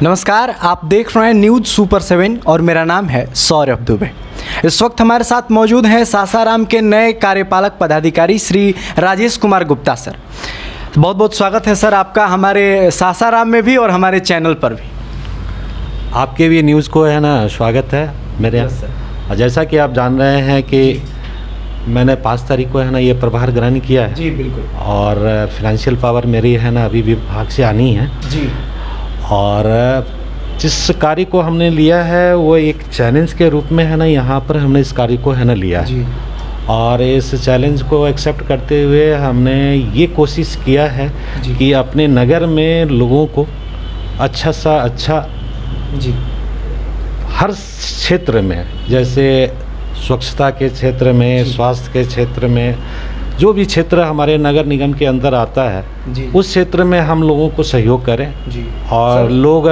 नमस्कार, आप देख रहे हैं न्यूज़ सुपर 7 और मेरा नाम है सौरभ दुबे। इस वक्त हमारे साथ मौजूद हैं सासाराम के नए कार्यपालक पदाधिकारी श्री राजेश कुमार गुप्ता सर। बहुत बहुत स्वागत है सर आपका हमारे सासाराम में भी और हमारे चैनल पर भी। आपके भी न्यूज़ को है ना स्वागत है मेरे यहाँ। और जैसा कि आप जान रहे हैं कि मैंने 5 तारीख को है ना ये प्रभार ग्रहण किया है। जी बिल्कुल। और फाइनेंशियल पावर मेरी है ना अभी विभाग से आनी है जी। और जिस कार्य को हमने लिया है वो एक चैलेंज के रूप में है ना यहाँ पर हमने इस कार्य को है ना लिया है। और इस चैलेंज को एक्सेप्ट करते हुए हमने ये कोशिश किया है कि अपने नगर में लोगों को अच्छा सा अच्छा जी हर क्षेत्र में, जैसे स्वच्छता के क्षेत्र में, स्वास्थ्य के क्षेत्र में, जो भी क्षेत्र हमारे नगर निगम के अंदर आता है उस क्षेत्र में हम लोगों को सहयोग करें और लोग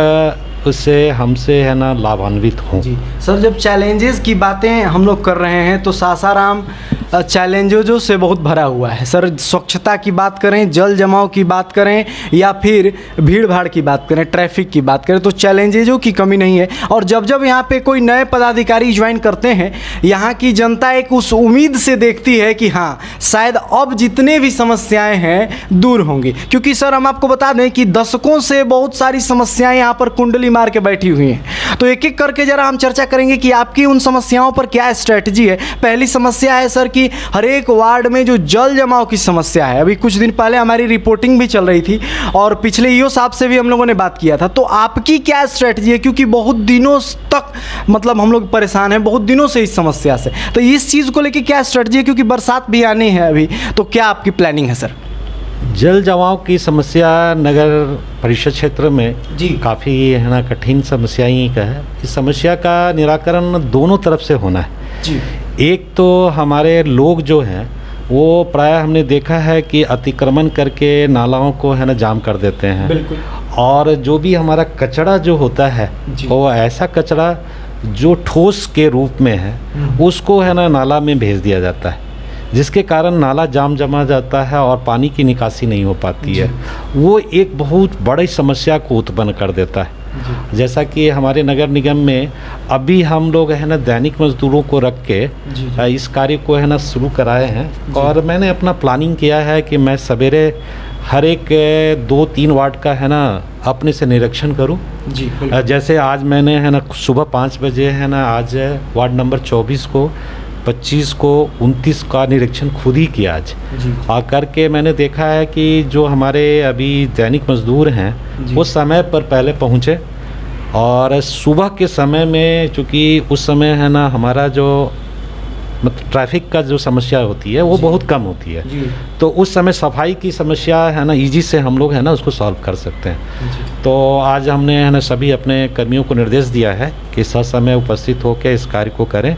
उससे हमसे है ना लाभान्वित हों। जी सर, जब चैलेंजेस की बातें हम लोग कर रहे हैं तो सासाराम चैलेंजों से बहुत भरा हुआ है सर। स्वच्छता की बात करें, जल जमाव की बात करें या फिर भीड़ भाड़ की बात करें, ट्रैफिक की बात करें, तो चैलेंजेजों की कमी नहीं है। और जब जब यहाँ पे कोई नए पदाधिकारी ज्वाइन करते हैं, यहाँ की जनता एक उस उम्मीद से देखती है कि हाँ शायद अब जितने भी समस्याएं हैं दूर होंगी। क्योंकि सर हम आपको बता दें कि दशकों से बहुत सारी समस्याएं यहाँ पर कुंडली मार के बैठी हुई हैं। तो एक एक करके ज़रा हम चर्चा करेंगे कि आपकी उन समस्याओं पर क्या स्ट्रैटेजी है। पहली समस्या है सर कि हर एक वार्ड में जो जल जमाव की समस्या है, अभी कुछ दिन पहले हमारी रिपोर्टिंग भी चल रही थी और पिछले ईओ साहब से भी हम लोगों ने बात किया था। तो आपकी क्या स्ट्रैटेजी है, क्योंकि बहुत दिनों तक मतलब हम लोग परेशान हैं बहुत दिनों से इस समस्या से। तो इस चीज़ को लेकर क्या स्ट्रैटेजी है, क्योंकि बरसात भी आनी है अभी, तो क्या आपकी प्लानिंग है सर? जल जमाव की समस्या नगर परिषद क्षेत्र में काफ़ी है ना कठिन समस्याएं का है। इस समस्या का निराकरण दोनों तरफ से होना है जी। एक तो हमारे लोग जो हैं वो प्रायः हमने देखा है कि अतिक्रमण करके नालाओं को है ना जाम कर देते हैं। बिल्कुल। और जो भी हमारा कचरा जो होता है वो ऐसा कचरा जो ठोस के रूप में है उसको है ना नाला में भेज दिया जाता है, जिसके कारण नाला जाम जमा जाता है और पानी की निकासी नहीं हो पाती है। वो एक बहुत बड़ी समस्या को उत्पन्न कर देता है। जैसा कि हमारे नगर निगम में अभी हम लोग है ना दैनिक मजदूरों को रख के इस कार्य को है ना शुरू कराए हैं। और मैंने अपना प्लानिंग किया है कि मैं सवेरे हर एक 2-3 वार्ड का है ना अपने से निरीक्षण करूं। जैसे आज मैंने है ना सुबह 5 बजे है ना आज वार्ड नंबर 24 को, 25 को, 29 का निरीक्षण खुद ही किया आज। आ करके मैंने देखा है कि जो हमारे अभी दैनिक मजदूर हैं वो समय पर पहले पहुँचे और सुबह के समय में, चूँकि उस समय है ना हमारा जो मतलब ट्रैफिक का जो समस्या होती है वो बहुत कम होती है, तो उस समय सफाई की समस्या है ना ईजी से हम लोग है ना उसको सॉल्व कर सकते हैं। तो आज हमने है ना सभी अपने कर्मियों को निर्देश दिया है कि समय उपस्थित होकर इस कार्य को करें।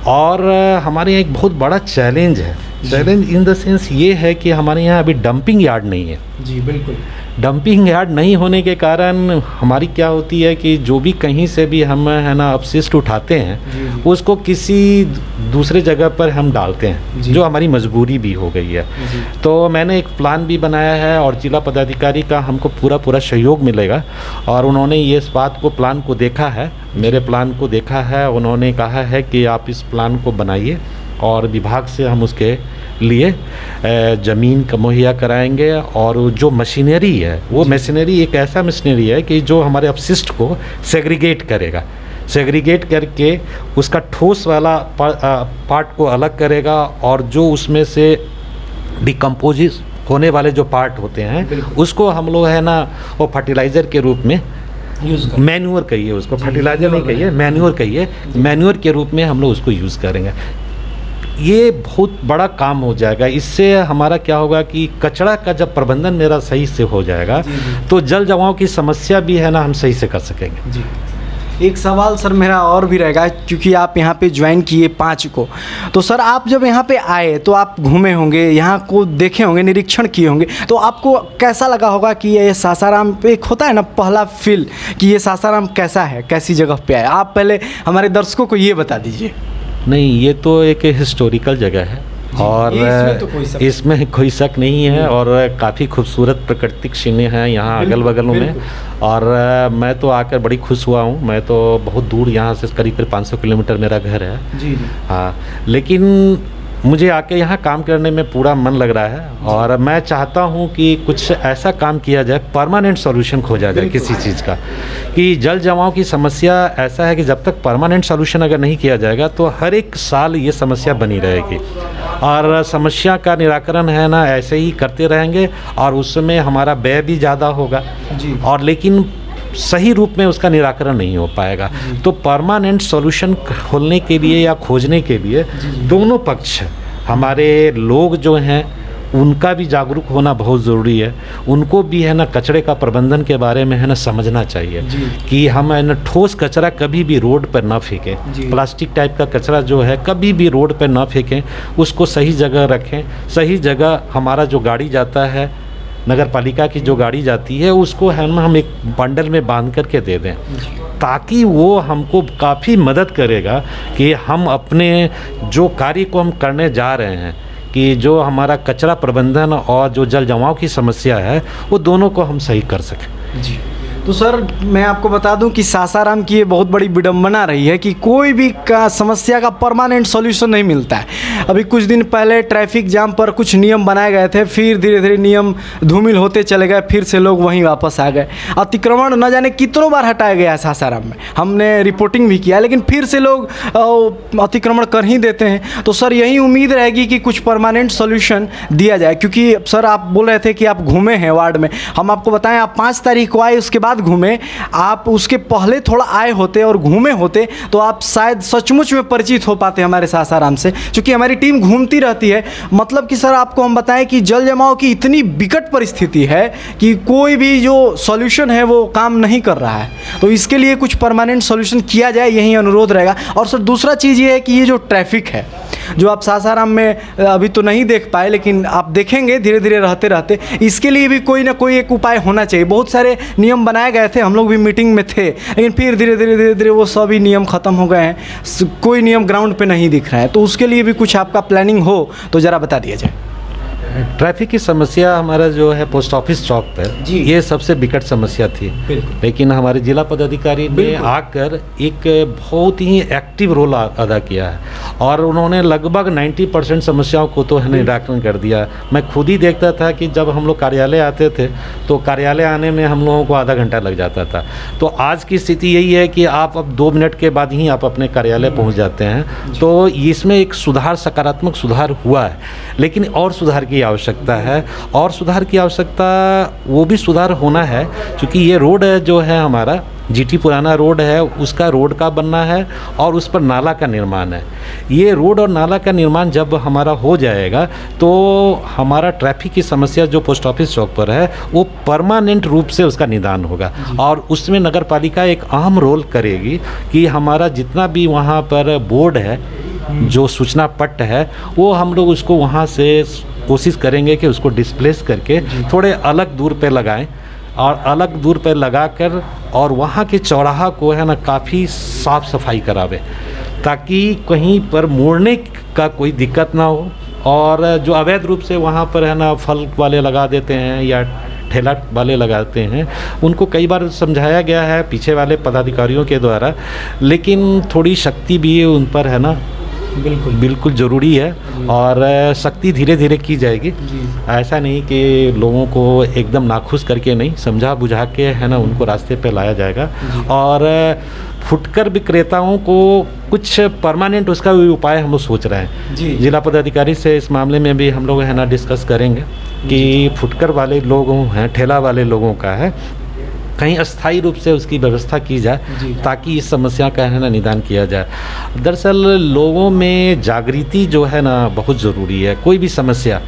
और हमारे यहाँ एक बहुत बड़ा चैलेंज है, चैलेंज इन द सेंस ये है कि हमारे यहाँ अभी डंपिंग यार्ड नहीं है। जी बिल्कुल। डंपिंग यार्ड नहीं होने के कारण हमारी क्या होती है कि जो भी कहीं से भी हम है ना अपशिष्ट उठाते हैं उसको किसी दूसरे जगह पर हम डालते हैं, जो हमारी मजबूरी भी हो गई है। तो मैंने एक प्लान भी बनाया है और जिला पदाधिकारी का हमको पूरा सहयोग मिलेगा। और उन्होंने ये इस बात को प्लान को देखा है, मेरे प्लान को देखा है। उन्होंने कहा है कि आप इस प्लान को बनाइए और विभाग से हम उसके लिए ज़मीन का मुहैया कराएंगे। और जो मशीनरी है वो मशीनरी एक ऐसा मशीनरी है कि जो हमारे अपशिष्ट को सेग्रीगेट करेगा, सेग्रीगेट करके उसका ठोस वाला पार्ट को अलग करेगा और जो उसमें से डिकम्पोजिस होने वाले जो पार्ट होते हैं उसको हम लोग है ना वो फर्टिलाइज़र के रूप में मैन्योर कहिए उसको, फर्टिलाइज़र नहीं कहिए, मैन्योर कहिए, मैन्योर के रूप में हम लोग उसको यूज़ करेंगे। ये बहुत बड़ा काम हो जाएगा। इससे हमारा क्या होगा कि कचरा का जब प्रबंधन मेरा सही से हो जाएगा तो जल जमाव की समस्या भी है ना हम सही से कर सकेंगे। एक सवाल सर मेरा और भी रहेगा, क्योंकि आप यहाँ पे ज्वाइन किए 5 को, तो सर आप जब यहाँ पे आए तो आप घूमे होंगे, यहाँ को देखे होंगे, निरीक्षण किए होंगे, तो आपको कैसा लगा होगा कि ये सासाराम पे एक होता है ना पहला फील कि ये सासाराम कैसा है, कैसी जगह पे है? आप पहले हमारे दर्शकों को ये बता दीजिए। नहीं, ये तो एक हिस्टोरिकल जगह है और इसमें कोई शक नहीं है। और काफ़ी खूबसूरत प्राकृतिक सीने हैं यहाँ अगल बगल में। और मैं तो आकर बड़ी खुश हुआ हूँ। मैं तो बहुत दूर यहाँ से करीब 500 किलोमीटर मेरा घर है। जी। हाँ, लेकिन मुझे आके यहाँ काम करने में पूरा मन लग रहा है। और मैं चाहता हूँ कि कुछ ऐसा काम किया जाए, परमानेंट सॉल्यूशन खोजा जाए किसी चीज़ का। कि जल जमाव की समस्या ऐसा है कि जब तक परमानेंट सॉल्यूशन अगर नहीं किया जाएगा तो हर एक साल ये समस्या बनी रहेगी। और समस्या का निराकरण है ना ऐसे ही करते रहेंगे और उसमें हमारा व्यय भी ज़्यादा होगा जी। और लेकिन सही रूप में उसका निराकरण नहीं हो पाएगा। तो परमानेंट सॉल्यूशन खोलने के लिए या खोजने के लिए दोनों पक्ष, हमारे लोग जो हैं उनका भी जागरूक होना बहुत ज़रूरी है। उनको भी है ना कचरे का प्रबंधन के बारे में है ना समझना चाहिए कि हम है ना ठोस कचरा कभी भी रोड पर ना फेंकें। प्लास्टिक टाइप का कचरा जो है कभी भी रोड पर ना फेंकें, उसको सही जगह रखें। सही जगह हमारा जो गाड़ी जाता है, नगर पालिका की जो गाड़ी जाती है, उसको हम एक बंडल में बांध करके दे दें, ताकि वो हमको काफ़ी मदद करेगा कि हम अपने जो कार्य को हम करने जा रहे हैं, कि जो हमारा कचरा प्रबंधन और जो जल जमाव की समस्या है वो दोनों को हम सही कर सकें। जी। तो सर मैं आपको बता दूं कि सासाराम की ये बहुत बड़ी विडंबना रही है कि कोई भी समस्या का परमानेंट सॉल्यूशन नहीं मिलता है। अभी कुछ दिन पहले ट्रैफिक जाम पर कुछ नियम बनाए गए थे, फिर धीरे धीरे नियम धूमिल होते चले गए, फिर से लोग वहीं वापस आ गए। अतिक्रमण न जाने कितनों बार हटाया गया है सासाराम में, हमने रिपोर्टिंग भी किया, लेकिन फिर से लोग अतिक्रमण कर ही देते हैं। तो सर यही उम्मीद रहेगी कि कुछ परमानेंट सॉल्यूशन दिया जाए, क्योंकि सर आप बोल रहे थे कि आप घूमे हैं वार्ड में। हम आपको बताएं, आप 5 तारीख को आए, उसके बाद घूमे। आप उसके पहले थोड़ा आए होते और घूमे होते तो आप शायद सचमुच में परिचित हो पाते हमारे सासाराम से, क्योंकि हमारी टीम घूमती रहती है। मतलब कि सर आपको हम बताएं कि जल जमाव की इतनी विकट परिस्थिति है कि कोई भी जो सॉल्यूशन है वो काम नहीं कर रहा है। तो इसके लिए कुछ परमानेंट सॉल्यूशन किया जाए, यही अनुरोध रहेगा। और सर दूसरा चीज़ ये है कि ये जो ट्रैफिक है जो आप सासाराम में अभी तो नहीं देख पाए, लेकिन आप देखेंगे धीरे धीरे रहते रहते, इसके लिए भी कोई ना कोई एक उपाय होना चाहिए। बहुत सारे नियम बनाए गए थे, हम लोग भी मीटिंग में थे, लेकिन फिर धीरे धीरे वो सभी नियम ख़त्म हो गए हैं। कोई नियम ग्राउंड पे नहीं दिख रहा है। तो उसके लिए भी कुछ आपका प्लानिंग हो तो ज़रा बता दिया जाए। ट्रैफिक की समस्या हमारा जो है पोस्ट ऑफिस चौक पर, ये सबसे विकट समस्या थी। लेकिन हमारे जिला पदाधिकारी ने आकर एक बहुत ही एक्टिव रोल अदा किया है और उन्होंने लगभग 90% समस्याओं को तो निराकरण कर दिया। मैं खुद ही देखता था कि जब हम लोग कार्यालय आते थे तो कार्यालय आने में हम लोगों को आधा घंटा लग जाता था। तो आज की स्थिति यही है कि आप अब 2 मिनट के बाद ही आप अपने कार्यालय पहुँच जाते हैं। तो इसमें एक सुधार, सकारात्मक सुधार हुआ है, लेकिन और सुधार की आवश्यकता है। और सुधार की आवश्यकता वो भी सुधार होना है क्योंकि ये रोड है जो है हमारा जीटी पुराना रोड है, उसका रोड का बनना है और उस पर नाला का निर्माण है। ये रोड और नाला का निर्माण जब हमारा हो जाएगा तो हमारा ट्रैफिक की समस्या जो पोस्ट ऑफिस चौक पर है वो परमानेंट रूप से उसका निदान होगा। और उसमें नगर पालिका एक अहम रोल करेगी कि हमारा जितना भी वहाँ पर बोर्ड है, जो सूचना पट्ट है, वो हम लोग उसको वहाँ से कोशिश करेंगे कि उसको डिस्प्लेस करके थोड़े अलग दूर पे लगाएं और अलग दूर पे लगाकर और वहाँ के चौराहा को है ना काफ़ी साफ़ सफाई करावे, ताकि कहीं पर मोड़ने का कोई दिक्कत ना हो। और जो अवैध रूप से वहाँ पर है ना फल वाले लगा देते हैं या ठेला वाले लगाते हैं, उनको कई बार समझाया गया है पीछे वाले पदाधिकारियों के द्वारा, लेकिन थोड़ी शक्ति भी उन पर है ना बिल्कुल ज़रूरी है और सख्ती धीरे धीरे की जाएगी। ऐसा नहीं कि लोगों को एकदम नाखुश करके नहीं, समझा बुझा के है ना उनको रास्ते पे लाया जाएगा। और फुटकर विक्रेताओं को कुछ परमानेंट उसका भी उपाय हम लोग सोच रहे हैं। जिला पदाधिकारी से इस मामले में भी हम लोग है ना डिस्कस करेंगे कि फुटकर वाले लोगों हैं, ठेला वाले लोगों का है, कहीं अस्थायी रूप से उसकी व्यवस्था की जाए ताकि इस समस्या का है ना निदान किया जाए। दरअसल लोगों में जागृति जो है ना बहुत ज़रूरी है। कोई भी समस्या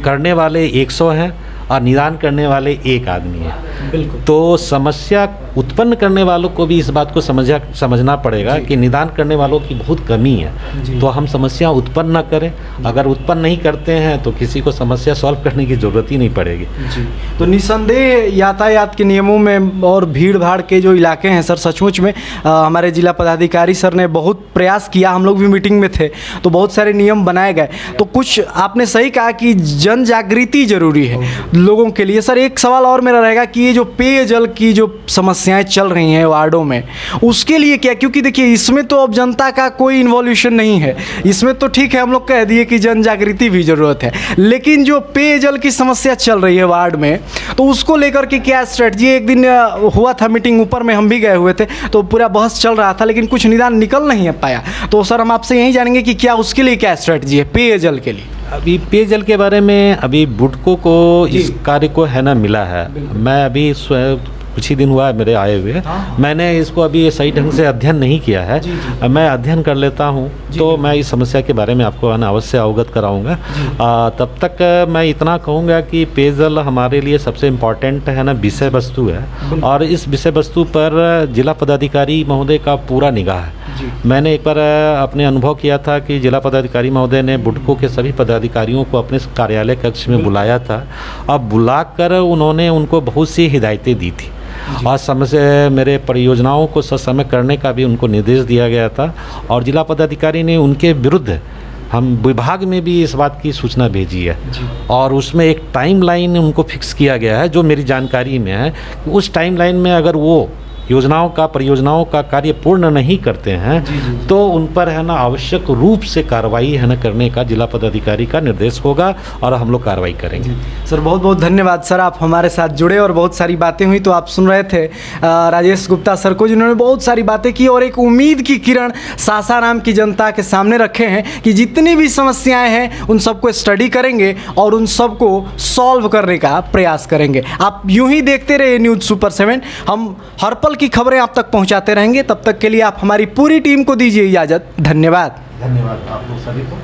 करने वाले 100 हैं और निदान करने वाले 1 आदमी है। तो समस्या उत्पन्न करने वालों को भी इस बात को समझना पड़ेगा कि निदान करने वालों की बहुत कमी है। तो हम समस्या उत्पन्न न करें, अगर उत्पन्न नहीं करते हैं तो किसी को समस्या सॉल्व करने की ज़रूरत ही नहीं पड़ेगी। तो निसंदेह यातायात के नियमों में और भीड़ भाड़ के जो इलाके हैं सर, सचमुच में हमारे जिला पदाधिकारी सर ने बहुत प्रयास किया, हम लोग भी मीटिंग में थे तो बहुत सारे नियम बनाए गए। तो कुछ आपने सही कहा कि जन जागृति जरूरी है लोगों के लिए। सर एक सवाल और मेरा रहेगा कि ये जो पेयजल की जो समस्याएं चल रही हैं वार्डों में, उसके लिए क्या, क्योंकि देखिए इसमें तो अब जनता का कोई इन्वॉल्यूशन नहीं है, इसमें तो ठीक है हम लोग कह दिए कि जन जागृति भी ज़रूरत है, लेकिन जो पेयजल की समस्या चल रही है वार्ड में, तो उसको लेकर के क्या स्ट्रेटजी। एक दिन हुआ था मीटिंग ऊपर में, हम भी गए हुए थे, तो पूरा बहस चल रहा था लेकिन कुछ निदान निकल नहीं पाया। तो सर हम आपसे यही जानेंगे कि क्या उसके लिए क्या स्ट्रेटजी है पेयजल के लिए। अभी पेयजल के बारे में अभी बुडको को इस कार्य को है ना मिला है। मैं अभी कुछ ही दिन हुआ है मेरे आए हुए, मैंने इसको अभी सही ढंग से अध्ययन नहीं किया है। मैं अध्ययन कर लेता हूँ तो मैं इस समस्या के बारे में आपको अवश्य अवगत कराऊंगा। तब तक मैं इतना कहूँगा कि पेयजल हमारे लिए सबसे इम्पॉर्टेंट है ना विषय वस्तु है, और इस विषय वस्तु पर जिला पदाधिकारी महोदय का पूरा निगाह है। मैंने एक बार अपने अनुभव किया था कि जिला पदाधिकारी महोदय ने बुडको के सभी पदाधिकारियों को अपने कार्यालय कक्ष में बुलाया था, और बुलाकर उन्होंने उनको बहुत सी हिदायतें दी थी और समस्या मेरे परियोजनाओं को ससमय करने का भी उनको निर्देश दिया गया था। और जिला पदाधिकारी ने उनके विरुद्ध हम विभाग में भी इस बात की सूचना भेजी है, और उसमें एक टाइमलाइन उनको फिक्स किया गया है जो मेरी जानकारी में है। उस टाइमलाइन में अगर वो परियोजनाओं का कार्य पूर्ण नहीं करते हैं तो उन पर है ना आवश्यक रूप से कार्रवाई है ना करने का जिला पदाधिकारी का निर्देश होगा, और हम लोग कार्रवाई करेंगे। सर बहुत बहुत धन्यवाद सर, आप हमारे साथ जुड़े और बहुत सारी बातें हुई। तो आप सुन रहे थे राजेश गुप्ता सर को, जिन्होंने बहुत सारी बातें की और एक उम्मीद की किरण सासाराम की जनता के सामने रखे हैं कि जितनी भी समस्याएं हैं उन सबको स्टडी करेंगे और उन सबको सॉल्व करने का प्रयास करेंगे। आप यूं ही देखते रहिए न्यूज़ सुपर 7, हम हर पल की खबरें आप तक पहुंचाते रहेंगे। तब तक के लिए आप हमारी पूरी टीम को दीजिए इजाज़त। धन्यवाद। धन्यवाद आप लोग सभी को।